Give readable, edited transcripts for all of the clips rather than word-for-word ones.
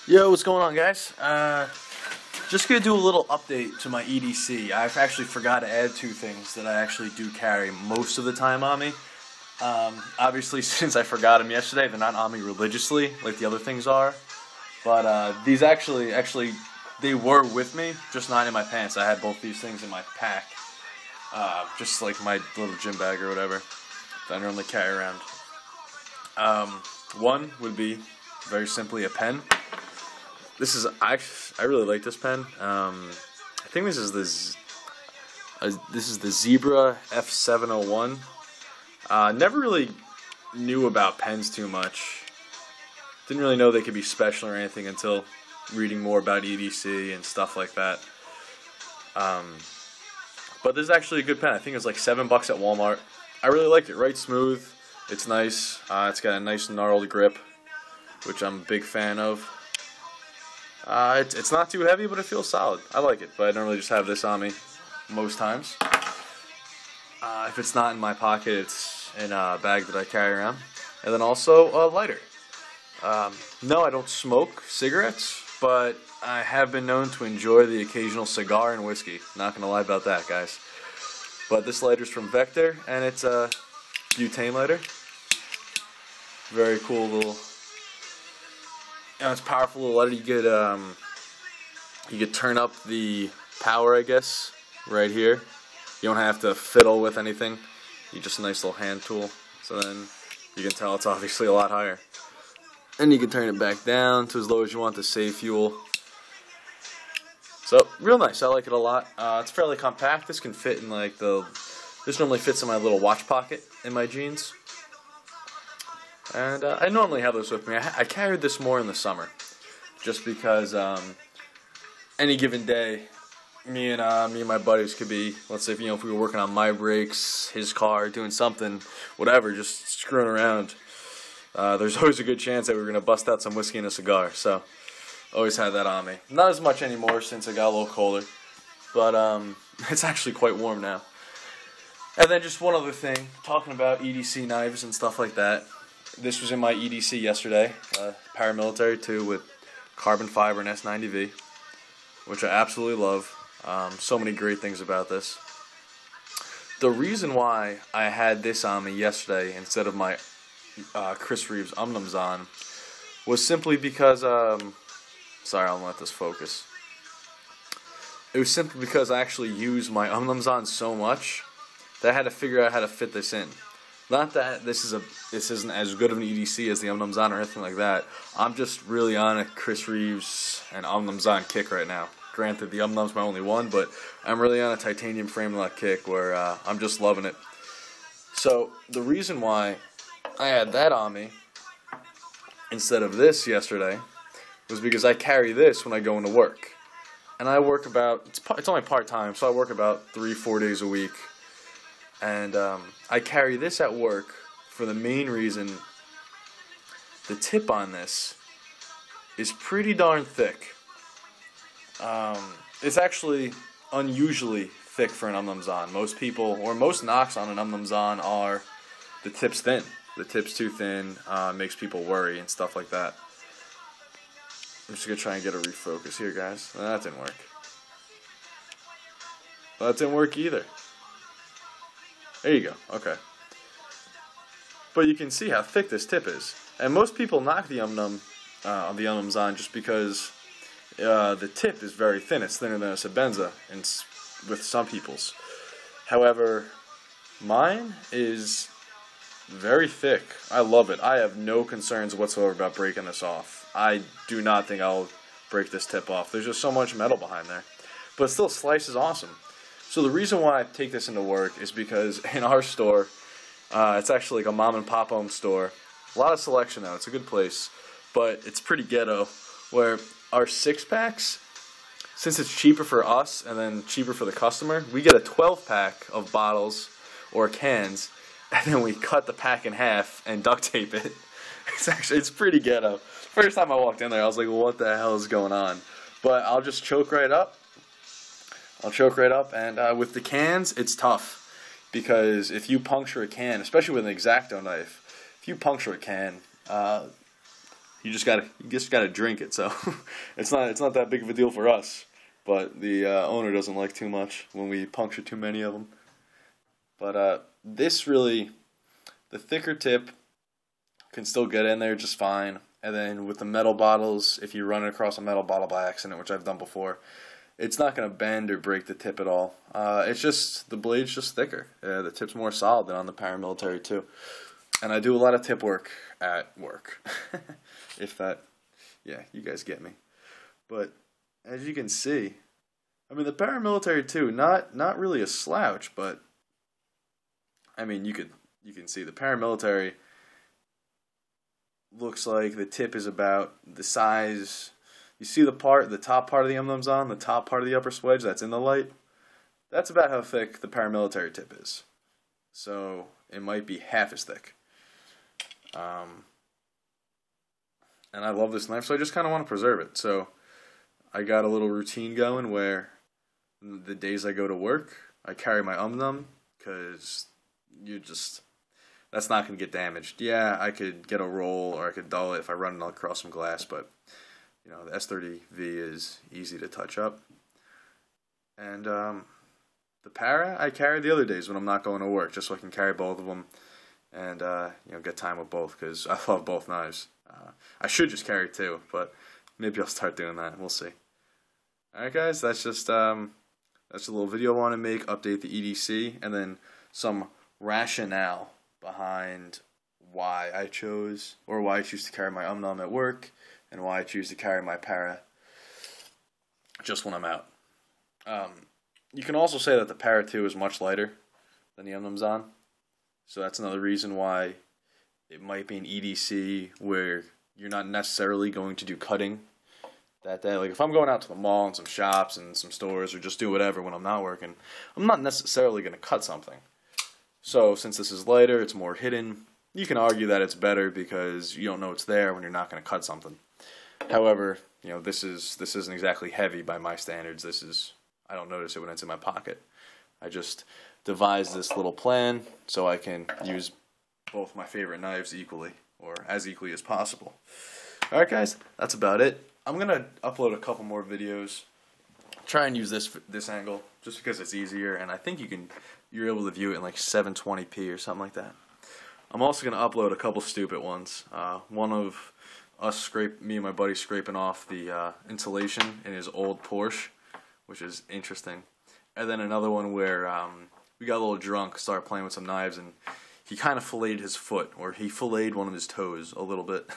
Yo, what's going on, guys? Just gonna do a little update to my EDC. I've actually forgot to add two things that I actually do carry most of the time on me. Obviously, since I forgot them yesterday, they're not on me religiously like the other things are. But these actually, they were with me, just not in my pants. I had both these things in my pack, just like my little gym bag or whatever that I normally carry around. One would be very simply a pen. This is I really like this pen. I think this is the Zebra F701. Never really knew about pens too much. Didn't really know they could be special or anything until reading more about EDC and stuff like that. But this is actually a good pen. I think it was like $7 at Walmart. I really liked it. Right, smooth. It's nice. It's got a nice gnarled grip, which I'm a big fan of. It's not too heavy, but it feels solid. I like it, but I normally just have this on me most times. If it's not in my pocket, it's in a bag that I carry around. And then also a lighter. No, I don't smoke cigarettes, but I have been known to enjoy the occasional cigar and whiskey. Not gonna lie about that, guys. But this lighter's from Vector, and it's a butane lighter. Very cool little. It's a powerful little lighter. You could turn up the power, I guess, right here. You don't have to fiddle with anything. You just a nice little hand tool. So then you can tell it's obviously a lot higher. And you can turn it back down to as low as you want to save fuel. So real nice. I like it a lot. It's fairly compact. This can fit in like this normally fits in my little watch pocket in my jeans. And I normally have this with me. I carried this more in the summer, just because any given day, me and my buddies could be, let's say, if we were working on my brakes, his car, doing something, whatever, just screwing around. There's always a good chance that we were gonna bust out some whiskey and a cigar. So always had that on me. Not as much anymore since it got a little colder, but it's actually quite warm now. And then just one other thing, talking about EDC knives and stuff like that. This was in my EDC yesterday, paramilitary too, with carbon fiber and S90V, which I absolutely love. So many great things about this. The reason why I had this on me yesterday instead of my Chris Reeves Umnums on was simply because, sorry, I'll let this focus. It was simply because I actually use my Umnums on so much that I had to figure out how to fit this in. Not that this isn't as good of an EDC as the Umnums on or anything like that. I'm just really on a Chris Reeves and Umnums on kick right now. Granted, the Umnums my only one, but I'm really on a titanium frame lock kick where I'm just loving it. So the reason why I had that on me instead of this yesterday was because I carry this when I go into work, and I work about it's only part time, so I work about 3-4 days a week. And I carry this at work for the main reason the tip on this is pretty darn thick. It's actually unusually thick for an Umnums on. Most people, or most knocks on an Umnums on are the tip's thin. The tip's too thin, makes people worry and stuff like that. I'm just going to try and get a refocus here, guys. That didn't work. That didn't work either. There you go, okay. But you can see how thick this tip is. And most people knock the Umnums on just because the tip is very thin. It's thinner than a Sebenza with some people's. However, mine is very thick. I love it. I have no concerns whatsoever about breaking this off. I do not think I'll break this tip off. There's just so much metal behind there. But it still slices awesome. So the reason why I take this into work is because in our store, it's actually like a mom and pop home store. A lot of selection though, it's a good place, but it's pretty ghetto, where our 6-packs, since it's cheaper for us and then cheaper for the customer, we get a 12-pack of bottles or cans, and then we cut the pack in half and duct tape it. It's pretty ghetto. First time I walked in there, I was like, well, what the hell is going on? But I'll just choke right up. And with the cans, it's tough, because if you puncture a can, especially with an X-Acto knife, if you puncture a can, you just gotta drink it. So it's not that big of a deal for us. But the owner doesn't like too much when we puncture too many of them. But this really, the thicker tip can still get in there just fine. And then with the metal bottles, if you run across a metal bottle by accident, which I've done before, it's not going to bend or break the tip at all. It's just, the blade's just thicker. The tip's more solid than on the paramilitary too. And I do a lot of tip work at work. If that, yeah, you guys get me. But as you can see, I mean the paramilitary too, not really a slouch, but I mean you can see the paramilitary looks like the tip is about the size. You see the top part of the M&M's on, the top part of the upper swedge that's in the light? That's about how thick the paramilitary tip is. So it might be half as thick. And I love this knife, so I just kind of want to preserve it. So I got a little routine going where the days I go to work, I carry my M&M because that's not going to get damaged. Yeah, I could get a roll or I could dull it if I run it across some glass, but you know, the S30V is easy to touch up. And the para I carry the other days when I'm not going to work, just so I can carry both of them and you know, get time with both because I love both knives. I should just carry two, but maybe I'll start doing that. We'll see. Alright guys, that's just a little video I want to make, update the EDC, and then some rationale behind why I choose to carry my M&M at work and why I choose to carry my para just when I'm out. You can also say that the para 2 is much lighter than the M&M's on, so that's another reason why it might be an EDC where you're not necessarily going to do cutting that day. Like if I'm going out to the mall and some shops and some stores or just do whatever when I'm not working, I'm not necessarily going to cut something. So since this is lighter, it's more hidden, you can argue that it's better because you don't know it's there when you're not going to cut something. However, you know, this isn't exactly heavy by my standards. I don't notice it when it's in my pocket. I just devised this little plan so I can use both my favorite knives equally, or as equally as possible. Alright guys, that's about it. I'm going to upload a couple more videos. Try and use this angle just because it's easier, and I think you're able to view it in like 720p or something like that. I'm also going to upload a couple stupid ones. One of us me and my buddy scraping off the insulation in his old Porsche, which is interesting. And then another one where we got a little drunk, started playing with some knives, and he kind of filleted his foot, or he filleted one of his toes a little bit.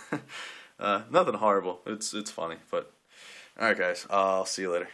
Nothing horrible. It's funny, but alright guys, I'll see you later.